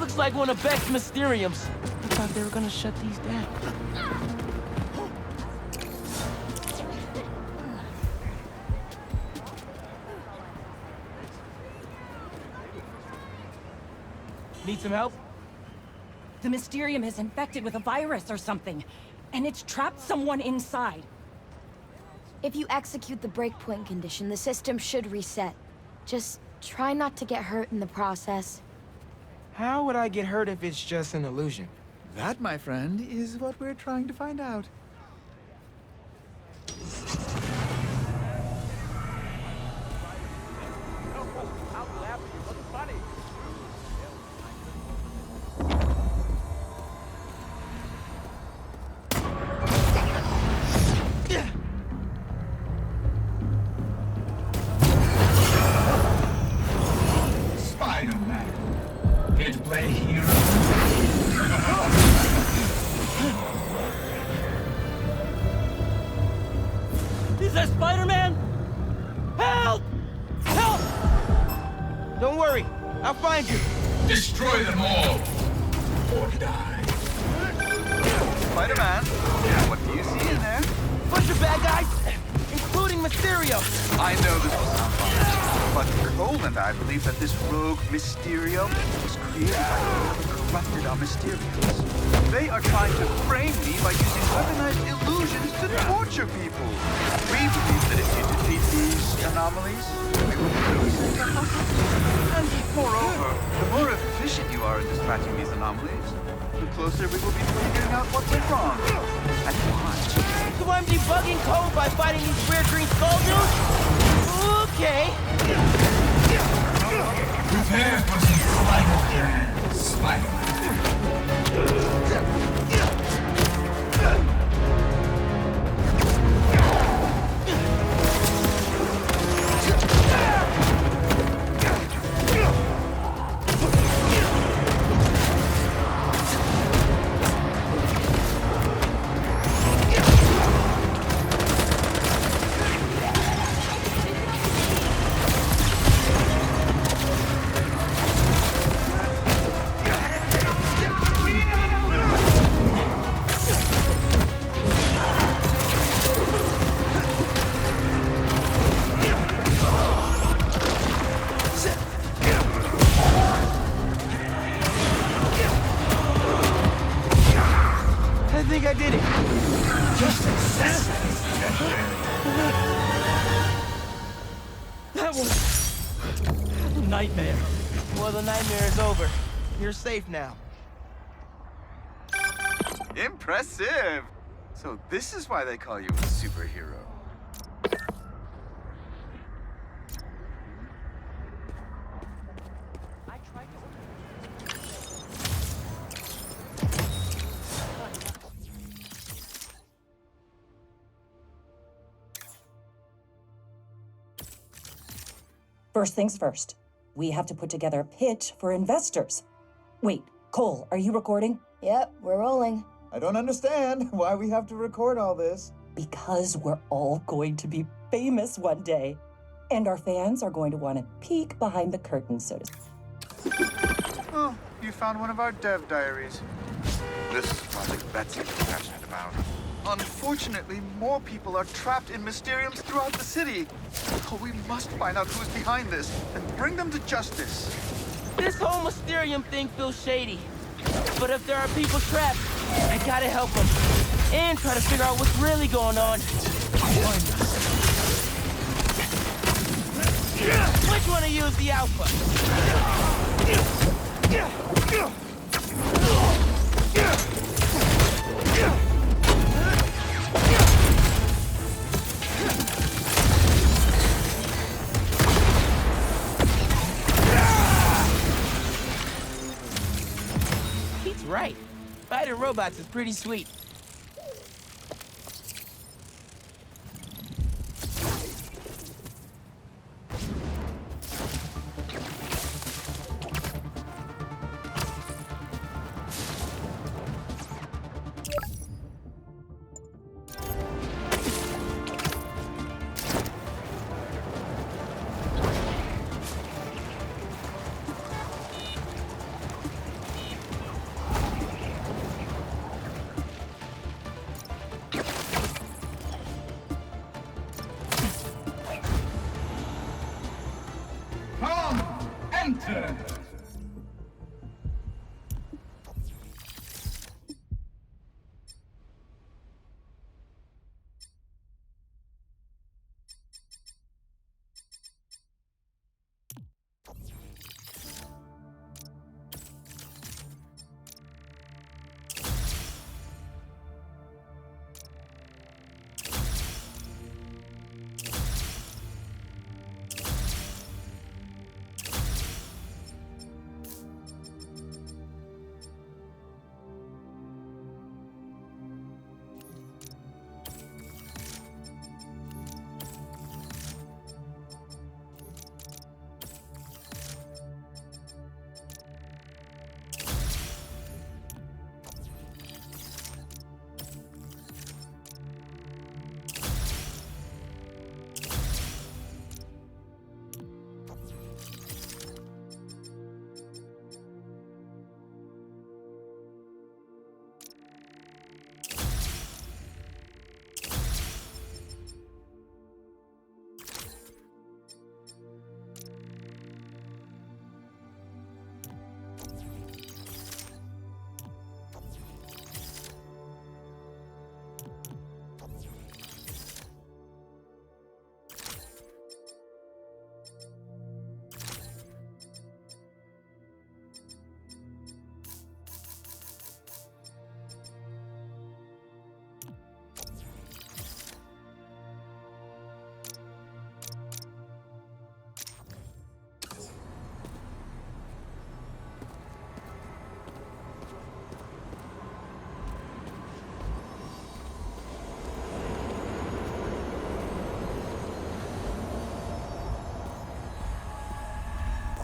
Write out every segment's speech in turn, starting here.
Looks like one of Beck's Mysteriums. I thought they were gonna shut these down. Need some help? The Mysterium is infected with a virus or something, and it's trapped someone inside. If you execute the breakpoint condition, the system should reset. Just try not to get hurt in the process. How would I get hurt if it's just an illusion? That, my friend, is what we're trying to find out. Is that Spider-Man? Help! Help! Don't worry, I'll find you. Destroy them all, or die. Spider-Man, what do you see in there? Bunch of bad guys, including Mysterio. I know this will sound fun, but Cole and I believe that this rogue Mysterio was created by people who corrupted our Mysterios. They are trying to frame me by using weaponized illusions to torture people. We believe that if you defeat these anomalies, we will really save our hostages. And moreover, the more efficient you are in dispatching these anomalies, the closer we will be to figuring out what went wrong and why. So I'm debugging code by fighting these weird green skull dudes? Okay. Prepare for some Spider-Man, Spider-Man. I think I did it. Just success. That was a nightmare. Well, the nightmare is over. You're safe now. Impressive! So this is why they call you a superhero. First things first, we have to put together a pitch for investors. Wait, Cole, are you recording? Yep, we're rolling. I don't understand why we have to record all this. Because we're all going to be famous one day. And our fans are going to want to peek behind the curtain, so to speak. Oh, you found one of our dev diaries. This is Project Betsy we're passionate about. Unfortunately, more people are trapped in Mysteriums throughout the city. Oh, we must find out who's behind this and bring them to justice. This whole Mysterium thing feels shady. But if there are people trapped, I gotta help them. And try to figure out what's really going on. Which one of you is the alpha? He's right. Fighting robots is pretty sweet. Enter!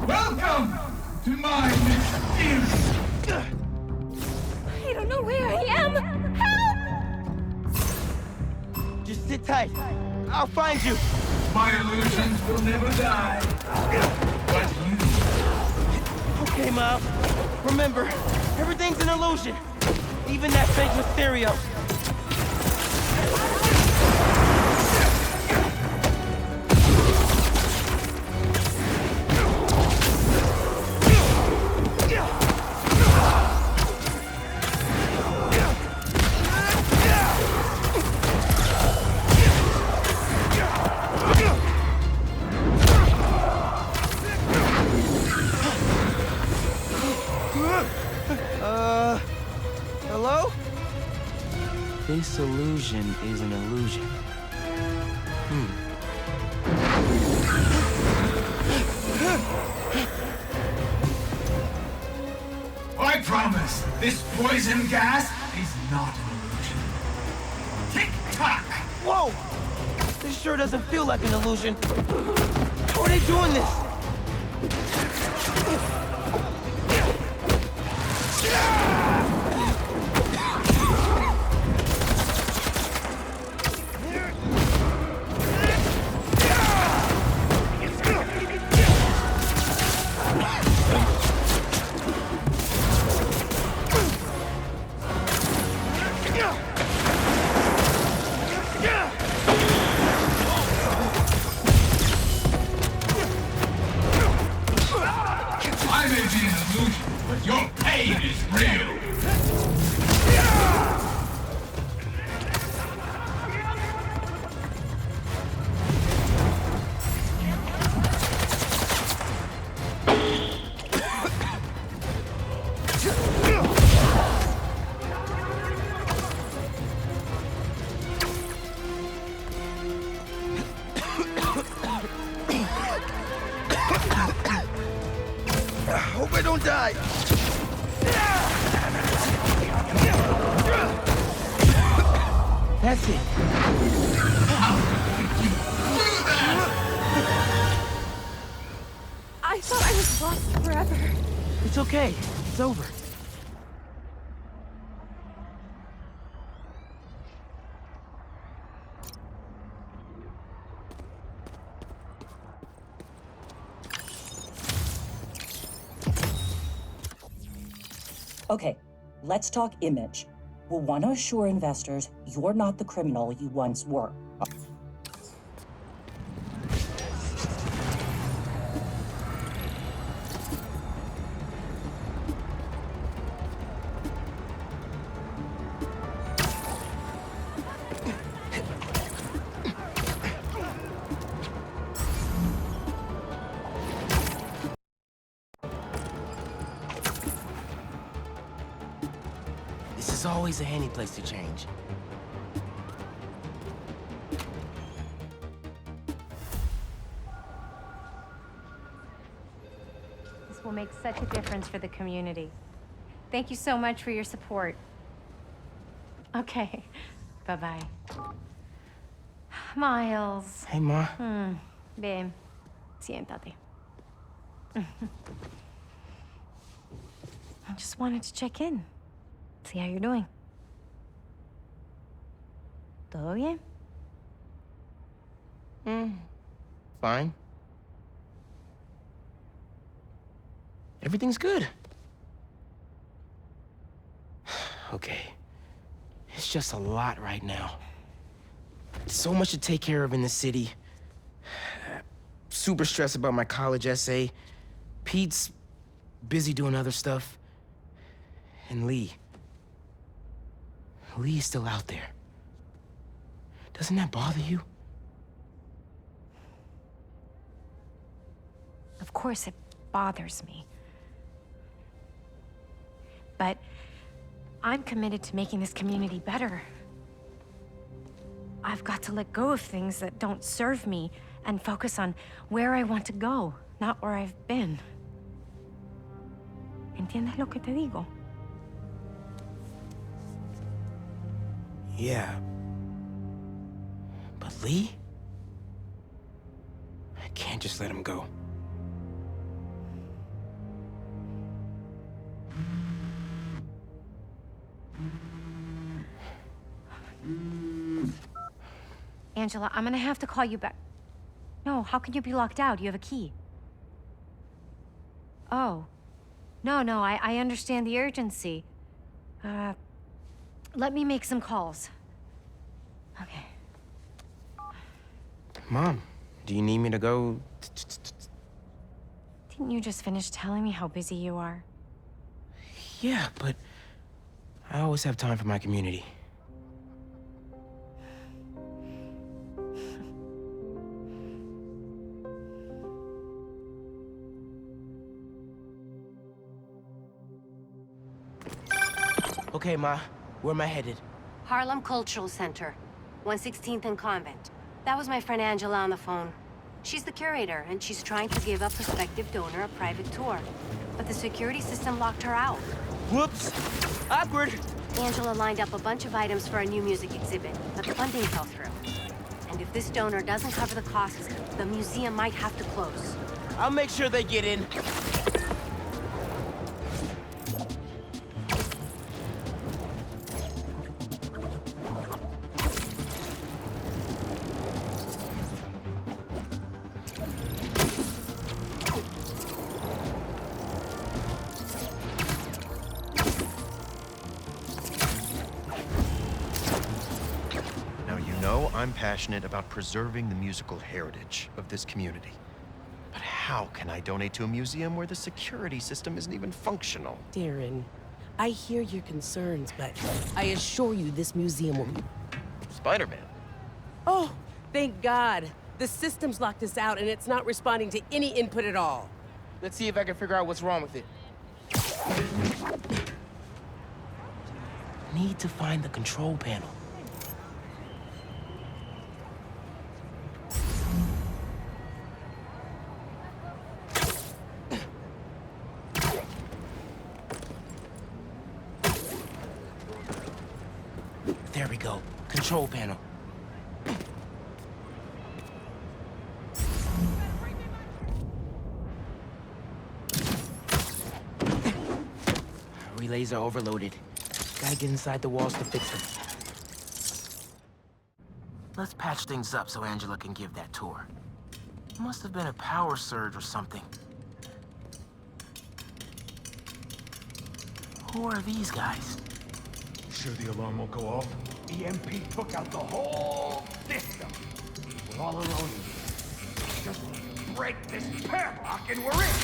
Welcome to my mysterious. I don't know where I am! Help! Just sit tight. I'll find you. My illusions will never die. But you. Okay, Miles. Remember, everything's an illusion. Even that fake Mysterio. Hello? This illusion is an illusion. I promise, this poison gas is not an illusion. Tick-tock! Whoa! This sure doesn't feel like an illusion. How are they doing this? I may be an illusion, but your pain is real. Hope I don't die. That's it. I thought I was lost forever. It's okay. It's over. Okay, let's talk image. We'll want to assure investors you're not the criminal you once were. is always a handy place to change. This will make such a difference for the community. Thank you so much for your support. Okay, bye-bye. Miles. Hey, Ma. Ven, siéntate. I just wanted to check in. See how you're doing. ¿Todo bien? Fine. Everything's good. Okay. It's just a lot right now. So much to take care of in the city. Super stressed about my college essay. Pete's busy doing other stuff. And Lee. Lee's still out there. Doesn't that bother you? Of course it bothers me. But I'm committed to making this community better. I've got to let go of things that don't serve me and focus on where I want to go, not where I've been. ¿Entiendes lo que te digo? Yeah. But Lee? I can't just let him go. Angela, I'm gonna have to call you back. No, how can you be locked out? You have a key. Oh. No, I understand the urgency. Let me make some calls. Okay. Mom, do you need me to go? Didn't you just finish telling me how busy you are? Yeah, but I always have time for my community. Okay, Ma. Where am I headed? Harlem Cultural Center, 116th and Convent. That was my friend Angela on the phone. She's the curator, and she's trying to give a prospective donor a private tour. But the security system locked her out. Whoops! Awkward! Angela lined up a bunch of items for a new music exhibit, but the funding fell through. And if this donor doesn't cover the costs, the museum might have to close. I'll make sure they get in. I'm passionate about preserving the musical heritage of this community. But how can I donate to a museum where the security system isn't even functional? Darren, I hear your concerns, but I assure you this museum will be... Spider-Man? Oh, thank God. The system's locked us out and it's not responding to any input at all. Let's see if I can figure out what's wrong with it. Need to find the control panel. There we go. Control panel. Relays are overloaded. Gotta get inside the walls to fix them. Let's patch things up so Angela can give that tour. Must have been a power surge or something. Who are these guys? Sure the alarm won't go off? EMP took out the whole system. We're all alone. Just break this padlock and we're in.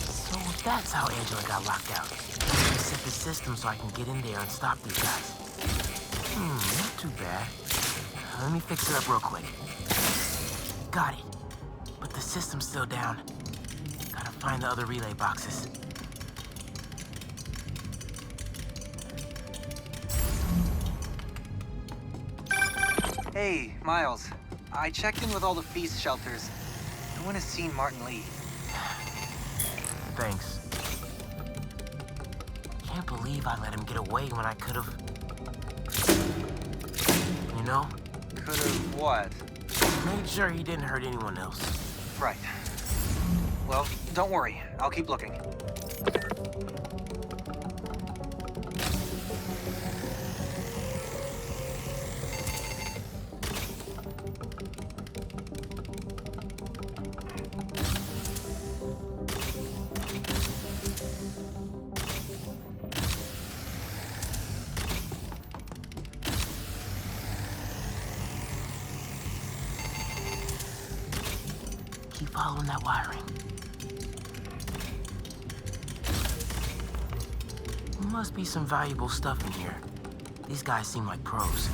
So that's how Angela got locked out. Reset the system so I can get in there and stop these guys. Not too bad. Let me fix it up real quick. Got it. But the system's still down. Gotta find the other relay boxes. Hey, Miles. I checked in with all the feast shelters. No one has seen Martin Lee. Thanks. Can't believe I let him get away when I could've... You know? Could've what? Made sure he didn't hurt anyone else. Right. Well, don't worry. I'll keep looking. Keep following that wiring. Must be some valuable stuff in here. These guys seem like pros.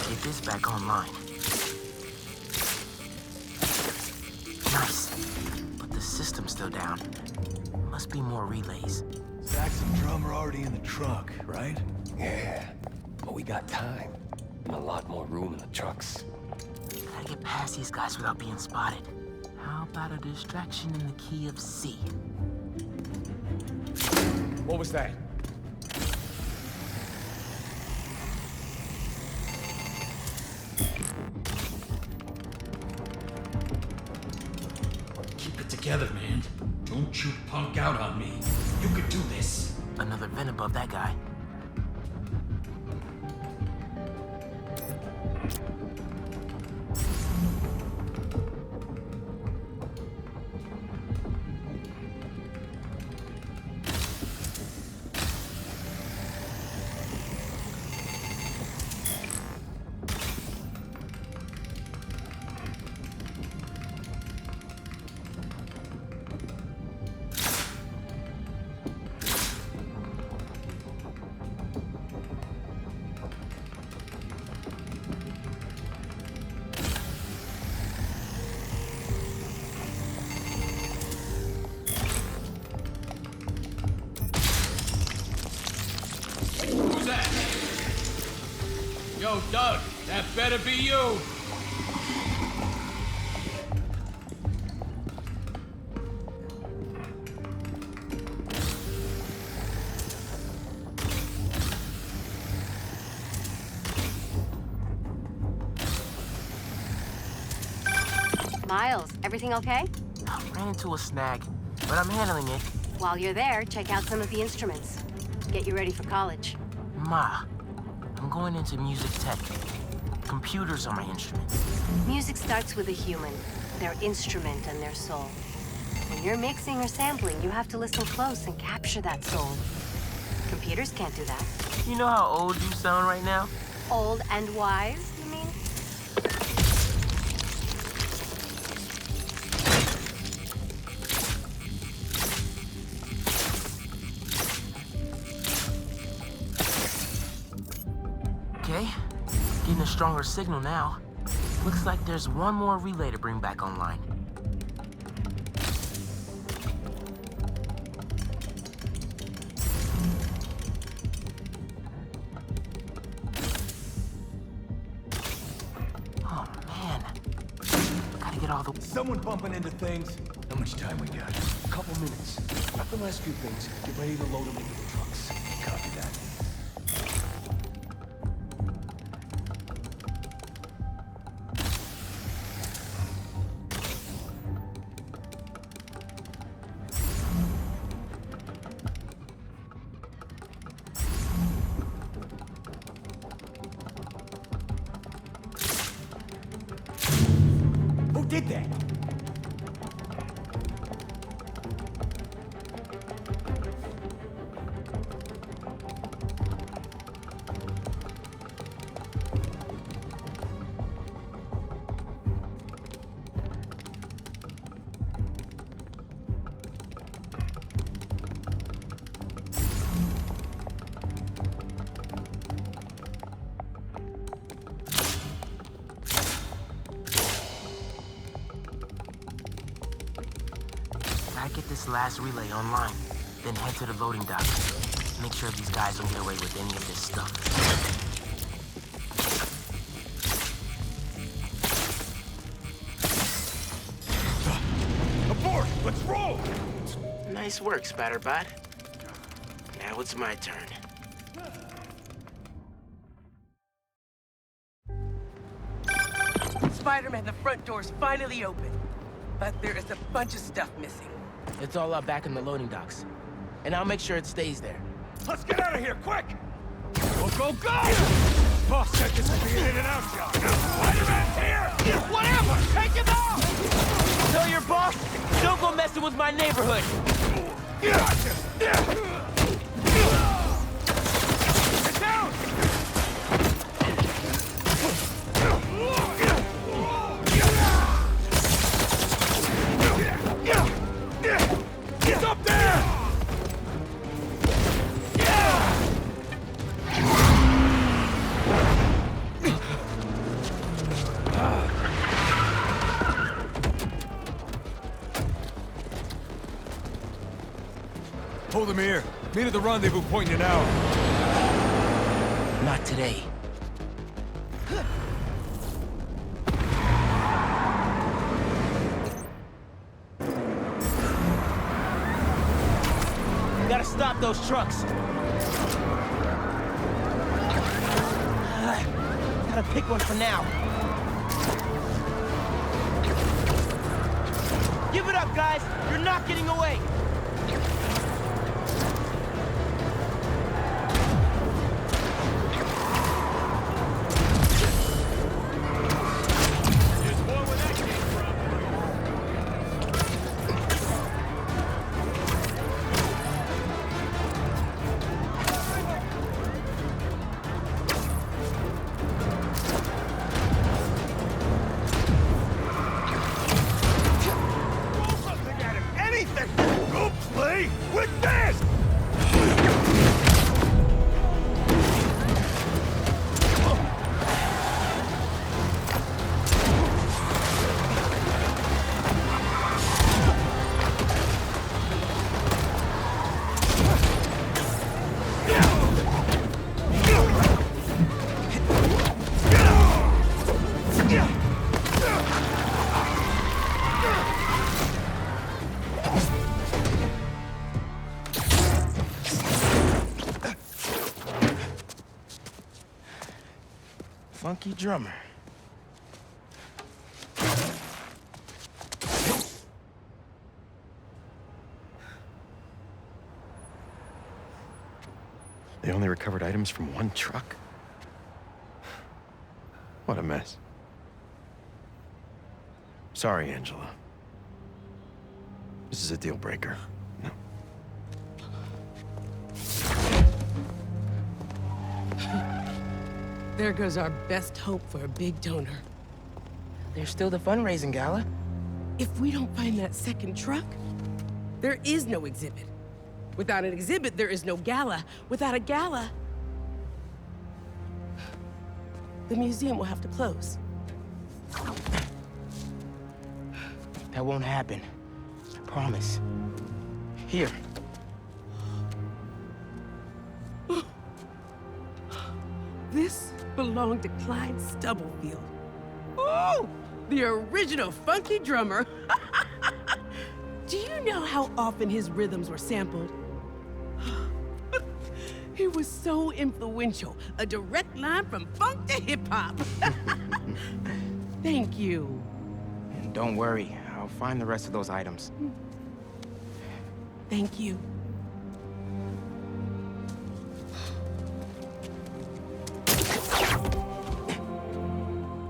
Get this back online. Nice. But the system's still down. Must be more relays. Sax and drum are already in the truck, right? Yeah, but we got time. And a lot more room in the trucks. Gotta get past these guys without being spotted. How about a distraction in the key of C? What was that? Keep it together, man. Don't you punk out on me. You could do this. Another vent above that guy. Who's that? Yo, Doug, that better be you. Miles, everything okay? Ran into a snag, but I'm handling it. While you're there, check out some of the instruments. Get you ready for college. Ma, I'm going into music tech. Computers are my instruments. Music starts with a human, their instrument and their soul. When you're mixing or sampling, you have to listen close and capture that soul. Computers can't do that. You know how old you sound right now? Old and wise, you mean? Okay, getting a stronger signal now. Looks like there's one more relay to bring back online. Oh man, gotta get all the... Someone bumping into things. How much time we got? A couple minutes. Grab the last few things. Get ready to load them into the trucks. Copy that. Who did that? Gotta get this last relay online, then head to the loading dock. Make sure these guys don't get away with any of this stuff. Abort! Let's roll! Nice work, Spatterbot. Now it's my turn. Spider-Man, the front door's finally open. But there is a bunch of stuff missing. It's all up back in the loading docks. And I'll make sure it stays there. Let's get out of here, quick! Go, go, go! Boss said this would be an in-and-out job. Now Spider-Man's here! Whatever! Take him out! Tell your boss, don't go messing with my neighborhood! Gotcha! Get down! He's up there! Hold him here. Meet at the rendezvous point in an hour. Not today. Gotta stop those trucks. Gotta pick one for now. Give it up, guys! You're not getting away! Funky drummer. They only recovered items from one truck? What a mess. Sorry, Angela. This is a deal breaker. No. There goes our best hope for a big donor. There's still the fundraising gala. If we don't find that second truck, there is no exhibit. Without an exhibit, there is no gala. Without a gala, the museum will have to close. That won't happen. I promise. Here. This belonged to Clyde Stubblefield. Oh, the original funky drummer. Do you know how often his rhythms were sampled? He was so influential, a direct line from funk to hip-hop. Thank you. And don't worry, I'll find the rest of those items. Thank you.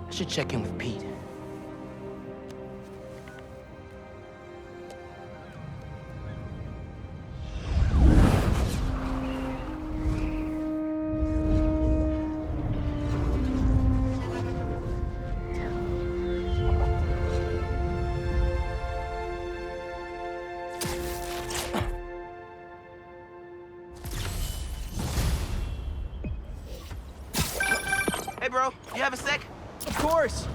I should check in with Pete. Hey, bro, you have a sec? Of course.